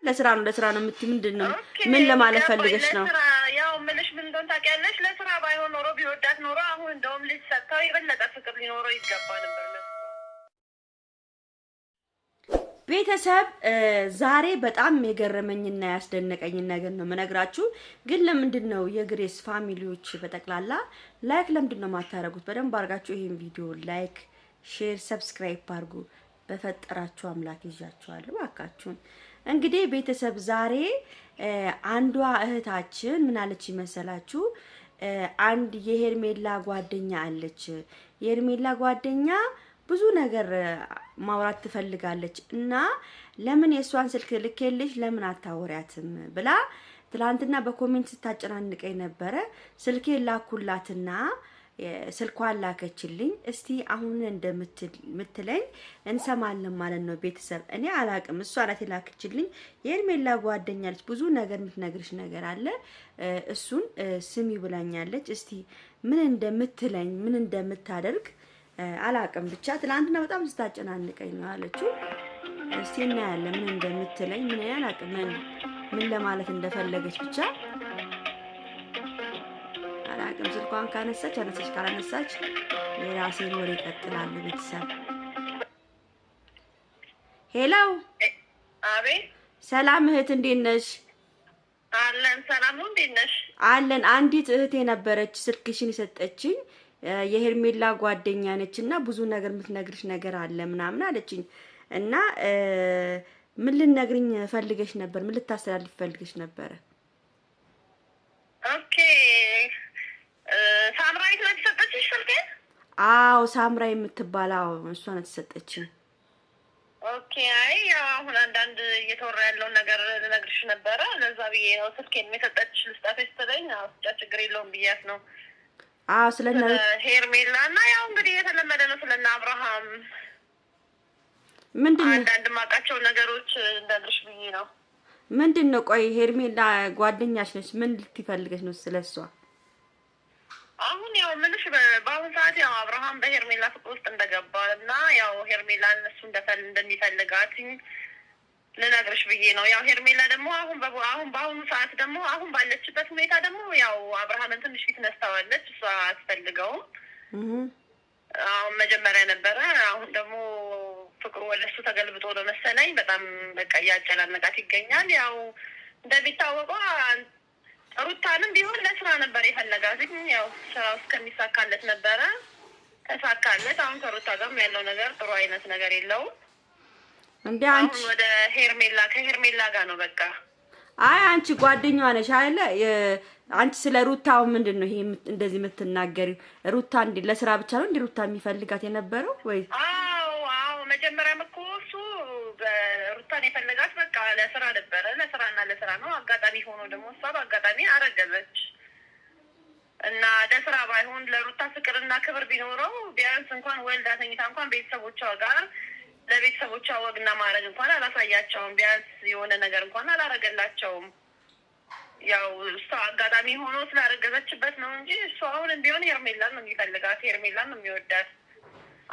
ለስራ ነው የምትይ ምንድነው ምን ለማለት ፈልገሽ ነው ለስራ ያው ምንሽ ምን እንደሆነ ታውቂያለሽ ለስራ ባይሆን ኖሮ ቢወዳት ኖሮ አሁን እንደውም ልጅ ሰጥተው የበለጠ ፍቅር ሊኖረው ይገባ ነበር ቤተሰብ ዛሬ በጣም የገረመኝና ያስደነቀኝ ነገር ነው መነግራችሁ ግን ለምንድነው የግሬስ ፋሚሊዎች በተክላላ ላይክ ለምንድነው ማታረጉት በደንብ አርጋችሁ ይሄን ቪዲዮ ላይክ ሼር ሰብስክራይብ አርጉ በፈጠራችሁ አምላክ ይዣችኋለሁ ባካችሁን እንግዲህ ቤተሰብ ዛሬ አንዷ እህታችን ምን አለች ይመሰላችሁ አንድ የሄርሜላ ጓደኛ አለች የሄርሜላ ጓደኛ ብዙ ነገር ማውራት ትፈልጋለች እና ለምን የሷን ስልክ ልኬልሽ ለምን አታወሪያትም ብላ ትላንትና በኮሜንት ስታጨናንቀኝ ነበር ስልኬ ላኩላትና ስልኳን ላከችልኝ እስቲ አሁን እንደምትለኝ እንሰማለን ማለት ነው ቤተሰብ እኔ አላቅም እሷ አላት ላከችልኝ የሄርሜላ ጓደኛ ልጅ ብዙ ነገር የምትነግርሽ ነገር አለ እሱን ስሚ ብላኛለች እስቲ ምን እንደምትለኝ ምን እንደምታደርግ አላቅም ብቻ ትላንትና በጣም ስታጨናንቀኝ ነው አለችው እስቲ እናያለን ምን እንደምትለኝ ምን ያላቅም ምን ለማለት እንደፈለገች ብቻ አላቅም ስልኳን ካነሳች ካላነሳች የራሴን ወሬ ይቀጥላል ቤተሰብ ሄሎ አቤት ሰላም እህት እንዴት ነሽ አለን ሰላም ነው እንዴት ነሽ አለን አንዲት እህቴ ነበረች ስልክሽን የሰጠችኝ የሄርሜላ ጓደኛ ነችና ብዙ ነገር የምትነግርሽ ነገር አለ ምናምን አለችኝ እና ምን ልነግርኝ ፈልገሽ ነበር ምን ልታስተላልፍ ፈልገሽ ነበር ኦኬ ሳምራይ ተሰጠችሽ ስልኬን አዎ ሳምራይ የምትባለው እሷ ናት ተሰጠችኝ ኦኬ አይ አሁን አንዳንድ እየተወራ ያለው ነገር ልነግርሽ ነበር ለዛ ብዬ ነው ስልኬን የሰጠችሽ ልስጣትሽ ስለኝ አስጫ ችግር የለውም ብያት ነው አዎ ስለና ሄርሜላ እና ያው እንግዲህ የተለመደ ነው ስለና አብርሃም ምንድነው አንዳንድ ማቃቸው ነገሮች እንደልሽ ብዬ ነው ምንድነው ቆይ ሄርሜላ ጓደኛሽ ነች ምን ልትፈልገሽ ነው ስለሷ አሁን ያው ምንሽ በአሁን ሰዓት ያው አብርሃም በሄርሜላ ፍቅር ውስጥ እንደገባና ያው ሄርሜላ እሱ እንደሚፈልጋት ልነግርሽ ብዬ ነው ያው ሄርሜላ ደግሞ አሁን በአሁኑ ሰዓት ደግሞ አሁን ባለችበት ሁኔታ ደግሞ ያው አብርሃምን ትንሽ ፊት ነስተዋለች እሷ አትፈልገውም አሁን መጀመሪያ ነበረ አሁን ደግሞ ፍቅሩ ወደሱ ተገልብጦ ነው መሰለኝ በጣም በቃ ያጨናነቃት ይገኛል ያው እንደሚታወቀው ሩታንም ቢሆን ለስራ ነበር የፈለጋት ያው ስራው እስከሚሳካለት ነበረ ተሳካለት አሁን ከሩታ ጋርም ያለው ነገር ጥሩ አይነት ነገር የለውም እንዴ አንቺ ወደ ከሄርሜላ ጋር ነው በቃ አይ አንቺ ጓደኛዋ ነሽ አይደለ አንቺ ስለ ሩታው ምንድነው ይሄ እንደዚህ የምትናገሪው ሩታ እንዴ ለስራ ብቻ ነው እንዴ ሩታ የሚፈልጋት የነበረው ወይ አዎ መጀመሪያም እኮ እሱ ሩታን የፈለጋት በቃ ለስራ ነበረ ለስራ ነው አጋጣሚ ሆኖ ደግሞ እሷ በአጋጣሚ አረገዘች እና ለስራ ባይሆን ለሩታ ፍቅርና ክብር ቢኖረው ቢያንስ እንኳን ወልዳ ተኝታ እንኳን ቤተሰቦቿ ጋር ለቤተሰቦቿ ወግና ማረግ እንኳን አላሳያቸውም ቢያንስ የሆነ ነገር እንኳን አላረገላቸውም ያው እሷ አጋጣሚ ሆኖ ስላረገዘችበት ነው እንጂ እሱ አሁን ቢሆን ሄርሜላን ነው የሚፈልጋት ሄርሜላን ነው የሚወዳት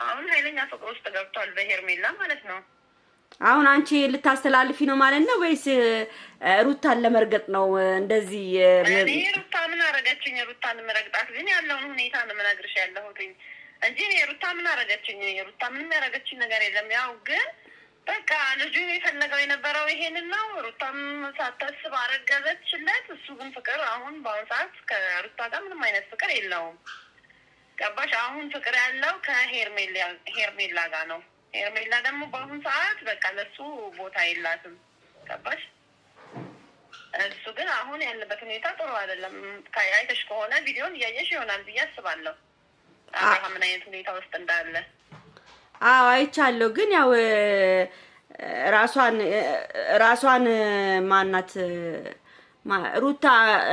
አሁን ኃይለኛ ፍቅር ውስጥ ገብቷል በሄርሜላ ማለት ነው አሁን አንቺ ልታስተላልፊ ነው ማለት ነው ወይስ ሩታን ለመርገጥ ነው እንደዚህ እኔ ሩታ ምን አረጋችኝ ሩታን መረግጣት ግን ያለውን ሁኔታ ነው መናገርሽ ያለሁት እንጂ ሩታ ምን አረጋችኝ ሩታ ምን ያረጋችኝ ነገር የለም ያው ግን በቃ ልጁ የፈለገው የነበረው ይሄንን ነው ሩታም ሳታስብ አረገዘችለት እሱ ግን ፍቅር አሁን በአሁን ሰዓት ከሩታ ጋር ምንም አይነት ፍቅር የለውም ገባሽ አሁን ፍቅር ያለው ከሄርሜላ ጋር ነው ሄርሜላ ደግሞ በአሁን ሰዓት በቃ ለሱ ቦታ የላትም ገባሽ እሱ ግን አሁን ያለበት ሁኔታ ጥሩ አይደለም አይተሽ ከሆነ ቪዲዮን እያየሽ ይሆናል ብዬ አስባለሁ አብርሃም ምን አይነት ሁኔታ ውስጥ እንዳለ አዎ አይቻለሁ ግን ያው ራሷን ማናት ሩታ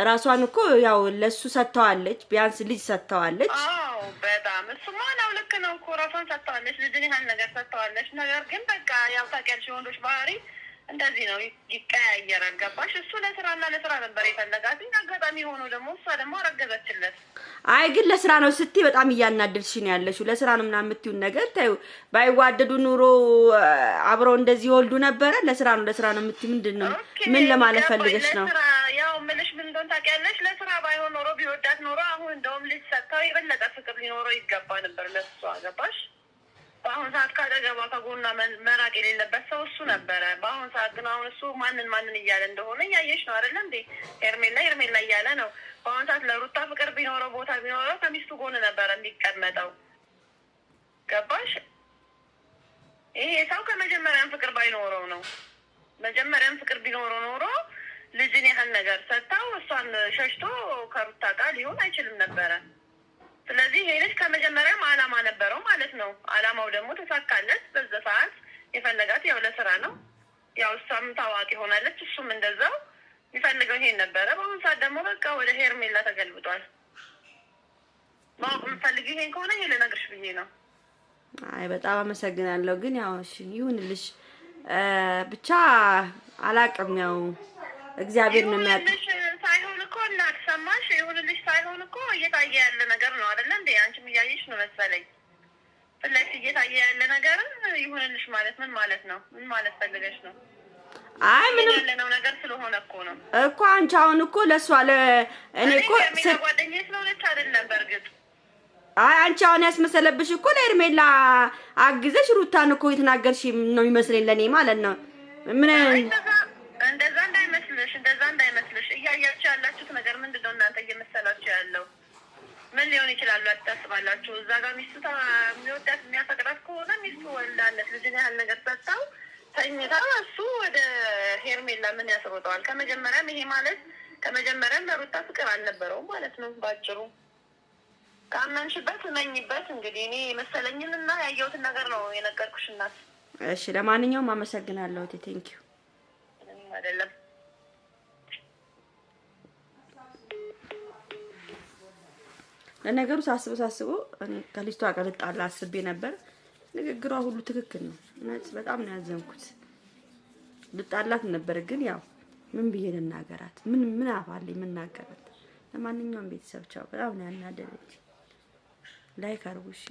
ራሷን እኮ ያው ለሱ ሰጥተዋለች ቢያንስ ልጅ ሰጥተዋለች አዎ በጣም እሱማ ነው ልክ ነው እኮ ራሷን ሰጥተዋለች ልጅን ያህል ነገር ሰጥተዋለች ነገር ግን በቃ ያው ታውቂያለሽ ወንዶች ባህሪ እንደዚህ ነው ይቀያየራል። ገባሽ? እሱ ለስራና ለስራ ነበር የፈለጋት። አጋጣሚ ሆኖ ደግሞ እሷ ደግሞ አረገዘችለት። አይ ግን ለስራ ነው ስትይ በጣም እያናደድሽ ነው ያለሽው። ለስራ ነው ምናምን የምትይውን ነገር ታዩ። ባይዋደዱ ኑሮ አብረው እንደዚህ ይወልዱ ነበረ። ለስራ ነው የምትይው። ምንድነው? ምን ለማለት ፈልገሽ ነው? ያው ምልሽ ምን እንደሆነ ታውቂያለሽ። ለስራ ባይሆን ኖሮ ቢወዳት ኖሮ አሁን እንደውም ልጅ ሰጥታው የበለጠ ፍቅር ሊኖረው ይገባ ነበር ለሷ። ገባሽ? በአሁን ሰዓት ካጠገቧ ከጎኗ መራቅ የሌለበት ሰው እሱ ነበረ። በአሁን ሰዓት ግን አሁን እሱ ማንን እያለ እንደሆነ እያየሽ ነው አይደለ እንዴ? ሄርሜላ እያለ ነው። በአሁን ሰዓት ለሩታ ፍቅር ቢኖረው ቦታ ቢኖረው ከሚስቱ ጎን ነበረ የሚቀመጠው። ገባሽ? ይሄ ሰው ከመጀመሪያም ፍቅር ባይኖረው ነው። መጀመሪያም ፍቅር ቢኖረው ኖሮ ልጅን ያህል ነገር ሰጥታው እሷን ሸሽቶ ከሩታ ጋር ሊሆን አይችልም ነበረ። ስለዚህ ይሄ ልጅ ከመጀመሪያም አላማ ነበረው ማለት ነው። አላማው ደግሞ ተሳካለት። በዛ ሰዓት የፈለጋት ያው ለስራ ነው። ያው እሷም ታዋቂ ሆናለች፣ እሱም እንደዛው የሚፈልገው ይሄን ነበረ። በአሁኑ ሰዓት ደግሞ በቃ ወደ ሄርሜላ ተገልብጧል። ማወቅ የምትፈልጊው ይሄን ከሆነ ይሄ ልነግርሽ ብዬ ነው። አይ በጣም አመሰግናለሁ። ግን ያው እሺ ይሁንልሽ። ብቻ አላቅም ያው እግዚአብሔር ነው የሚያውቅ። ሳይሆን እኮ እናት ሰማሽ፣ ይሁንልሽ ሳይሆን እኮ እየታየ ያለ ነገር ነው አይደለ እንዴ? አንቺም እያየሽ ነው መሰለኝ። ፍለሽ እየታየ ያለ ነገር ይሁንልሽ ማለት ምን ማለት ነው? ምን ማለት ፈልገሽ ነው? አይ ምን ያለነው ነገር ስለሆነ እኮ ነው እኮ አንቺ አሁን እኮ ለሷ እኔ እኮ ጓደኛዬ ስለሆነች አይደለም በእርግጥ። አይ አንቺ አሁን ያስመሰለብሽ እኮ ለሄርሜላ አግዘሽ ሩታን እኮ የተናገርሽ ነው የሚመስለኝ ለኔ ማለት ነው። ምን እንደዛ እንዳይመስልሽ እያያችሁ ያላችሁት ነገር ምንድነው? እናንተ እየመሰላችሁ ያለው ምን ሊሆን ይችላል ታስባላችሁ? እዛ ጋር ሚስቱ የሚወዳት የሚያፈቅራት ከሆነ ሚስቱ ወልዳለት ልጅን ያህል ነገር ሰጥታው ተኝታ እሱ ወደ ሄርሜላ ምን ያስሮጠዋል? ከመጀመሪያም ይሄ ማለት ከመጀመሪያም ለሩታ ፍቅር አልነበረውም ማለት ነው ባጭሩ። ካመንሽበት እመኝበት። እንግዲህ እኔ መሰለኝን እና ያየሁትን ነገር ነው የነገርኩሽ እናት። እሺ ለማንኛውም አመሰግናለሁ። ቴንክ ዩ። አይደለም ለነገሩ ሳስበው እኔ ከልጅቷ ጋር ልጣላ አስቤ ነበር። ንግግሯ ሁሉ ትክክል ነው። እውነት በጣም ነው ያዘንኩት። ልጣላት ነበር ግን ያው ምን ብዬ ልናገራት? ምን አፋለኝ የምናገራት? ለማንኛውም ቤተሰብ ቻው። በጣም ነው ያናደረች። ላይክ አድርጉ እሺ።